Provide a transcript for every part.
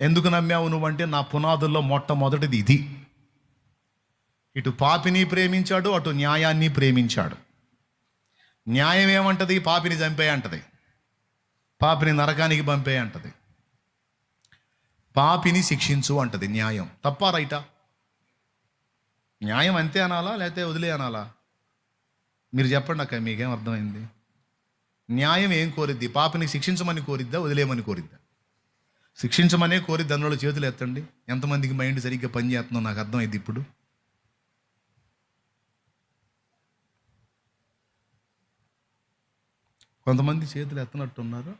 ఎందుకు నమ్మావు నువ్వంటే నా పునాదుల్లో మొట్టమొదటిది ఇది. ఇటు పాపిని ప్రేమించాడు, అటు న్యాయాన్ని ప్రేమించాడు. న్యాయం ఏమంటది? పాపిని చంపే అంటది, పాపిని నరకానికి పంపే అంటది, పాపిని శిక్షించు అంటది. న్యాయం తప్పా రైటా? న్యాయం అంతే అనాలా లేకపోతే వదిలే అనాలా? మీరు చెప్పండి అక్క, మీకేం అర్థమైంది? న్యాయం ఏం కోరిద్ది? పాపిని శిక్షించమని కోరిద్దా, వదిలేయమని కోరిద్దా? శిక్షించమనే కోరిద్ది. అందులో చేతులు ఎత్తండి. ఎంతమందికి మైండ్ సరిగ్గా పనిచేస్తుందో నాకు అర్థమైంది ఇప్పుడు. కొంతమంది చేతులు ఎత్తనట్టున్నారు.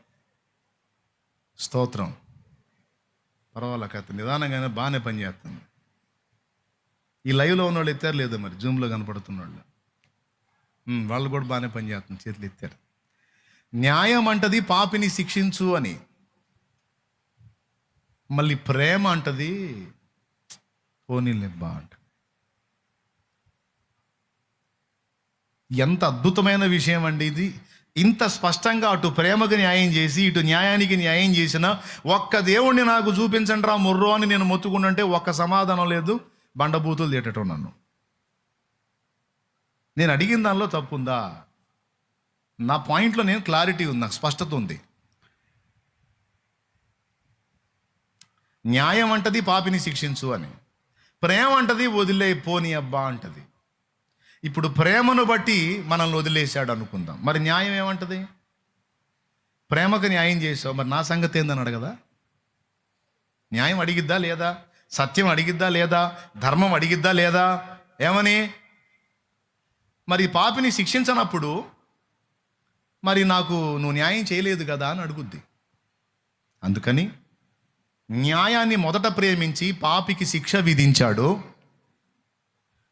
స్తోత్రం. పర్వాలే కథ నిదానంగానే బాగానే పనిచేస్తుంది. ఈ లైవ్లో ఉన్న వాళ్ళు ఎత్తారు లేదా మరి? జూమ్లో కనపడుతున్న వాళ్ళు కూడా బాగానే పనిచేస్తుంది, చేతులు ఎత్తారు. న్యాయం అంటది పాపిని శిక్షించు అని. మళ్ళీ ప్రేమ అంటది పోనీలేబ్బా అంట. ఎంత అద్భుతమైన విషయం అండి ఇది. ఇంత స్పష్టంగా అటు ప్రేమకు న్యాయం చేసి ఇటు న్యాయానికి న్యాయం చేసిన ఒక్క దేవుణ్ణి నాకు చూపించండి రా ముర్రో అని నేను మొత్తుకుంటుంటే ఒక్క సమాధానం లేదు. బండబూతులు తిట్టడం నన్ను. నేను అడిగిన దానిలో తప్పు ఉందా? నా పాయింట్లో నేను క్లారిటీ ఉంది, నాకు స్పష్టత ఉంది. న్యాయం అంటది పాపిని శిక్షించు అని, ప్రేమ అంటది వదిలే పోని అబ్బా అంటది. ఇప్పుడు ప్రేమను బట్టి మనల్ని వదిలేశాడు అనుకుందాం, మరి న్యాయం ఏమంటది? ప్రేమకు న్యాయం చేసావు, మరి నా సంగతి ఏందని అడగదా? న్యాయం అడిగిద్దా లేదా? సత్యం అడిగిద్దా లేదా? ధర్మం అడిగిద్దా లేదా? ఏమని? మరి పాపిని శిక్షించనప్పుడు మరి నాకు నువ్వు న్యాయం చేయలేదు కదా అని అడుగుద్ది. అందుకని న్యాయాన్ని మొదట ప్రేమించి పాపికి శిక్ష విధించాడు.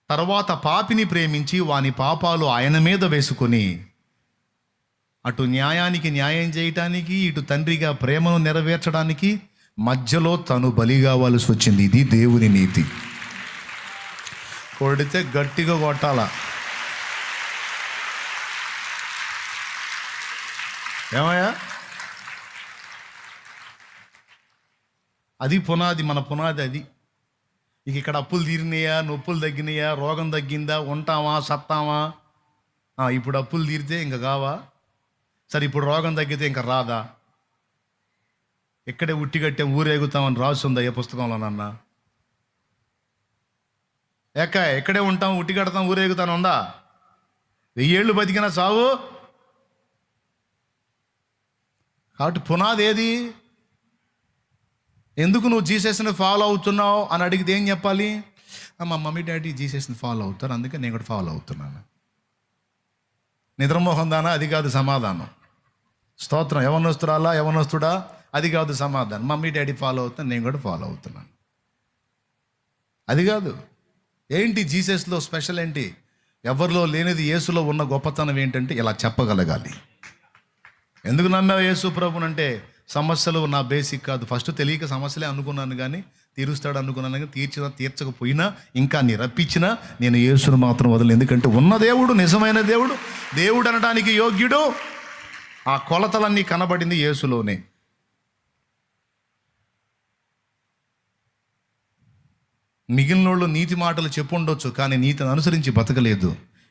తర్వాత పాపిని ప్రేమించి వాని పాపాలు ఆయన మీద వేసుకొని అటు న్యాయానికి న్యాయం చేయటానికి ఇటు తండ్రిగా ప్రేమను నెరవేర్చడానికి మధ్యలో తను బలి కావాల్సి వచ్చింది. ఇది దేవుని నీతి. కొడితే గట్టిగా కొట్టాల. ఏమయ్యా? అది పునాది, మన పునాది అది. ఇక ఇక్కడ అప్పులు తీరినాయా, నొప్పులు తగ్గినాయా, రోగం తగ్గిందా, ఉంటామా సత్తామా? ఇప్పుడు అప్పులు తీరితే ఇంకా కావా? సరే ఇప్పుడు రోగం తగ్గితే ఇంకా రాదా? ఎక్కడే ఉట్టిగట్టే ఊరేగుతామని రాస్తుందా ఏ పుస్తకంలో నాన్న? ఎక్కడే ఉంటాం ఉట్టి కడతాం ఊరేగుతాను ఉందా? 1000 ఏళ్ళు బతికినా సావు. కాబట్టి పునాది ఏది? ఎందుకు నువ్వు జీసస్ని ఫాలో అవుతున్నావు అని అడిగితే ఏం చెప్పాలి? మా మమ్మీ డాడీ జీసస్ని ఫాలో అవుతారు, అందుకే నేను కూడా ఫాలో అవుతున్నాను. నిద్రమోహం దానా? అది కాదు సమాధానం. స్తోత్రం. యవనస్తురాలా, యవనస్తుడా? అది కాదు సమాధానం. మమ్మీ డాడీ ఫాలో అవుతాను, నేను కూడా ఫాలో అవుతున్నాను. అది కాదు. ఏంటి జీసస్లో స్పెషల్ ఏంటి? ఎవరిలో లేనిది యేసులో ఉన్న గొప్పతనం ఏంటంటే ఇలా చెప్పగలగాలి. ఎందుకు నమ్మావు యేసు ప్రభునంటే? సమస్యలు నా బేసిక్ కాదు. ఫస్ట్ తెలియక సమస్యలే అనుకున్నాను, కానీ తీరుస్తాడు అనుకున్నాను, కానీ తీర్చకపోయినా ఇంకా నిరప్పించినా నేను యేసును మాత్రం వదలను. ఎందుకంటే ఉన్న దేవుడు నిజమైన దేవుడు, దేవుడు అనడానికి యోగ్యుడు. ఆ కొలతలన్నీ కనబడింది యేసులోనే. మిగిలినోళ్ళు నీతి మాటలు చెప్పుండొచ్చు, కానీ నీతిని అనుసరించి బతకలేదు.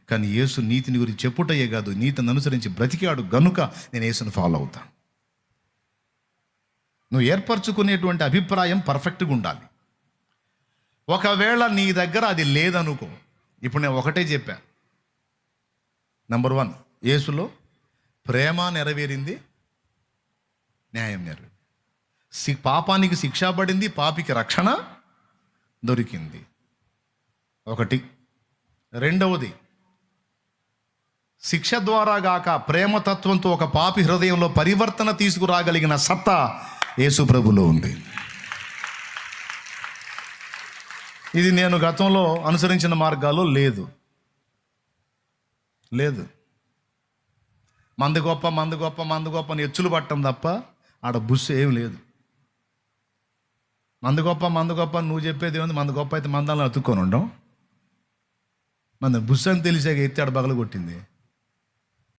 కానీ యేసు నీతిని గురించి చెప్పుటయ్యే కాదు, నీతిని అనుసరించి బ్రతికాడు గనుక నేను యేసును ఫాలో అవుతాను. నువ్వు ఏర్పరచుకునేటువంటి అభిప్రాయం పర్ఫెక్ట్గా ఉండాలి. ఒకవేళ నీ దగ్గర అది లేదనుకో, ఇప్పుడు నేను ఒకటే చెప్పా. నెంబర్ 1, యేసులో ప్రేమ నెరవేరింది, న్యాయం నెరవేరింది. పాపానికి శిక్ష పడింది, పాపికి రక్షణ దొరికింది. ఒకటి. రెండవది, శిక్ష ద్వారా గాక ప్రేమతత్వంతో ఒక పాపి హృదయంలో పరివర్తన తీసుకురాగలిగిన సత్తా యేసు ప్రభులో ఉంది. ఇది నేను గతంలో అనుసరించిన మార్గాల్లో లేదు. మందు గొప్ప అని ఎచ్చులు పట్టడం తప్ప ఆడ బుస్సు ఏం లేదు. మందు గొప్ప నువ్వు చెప్పేది ఏముంది? మందు గొప్ప అయితే మందాలను అతుక్కొని ఉండడం. మన బుస్సు అని తెలిసాక ఎత్తి ఆడ బగలు కొట్టింది.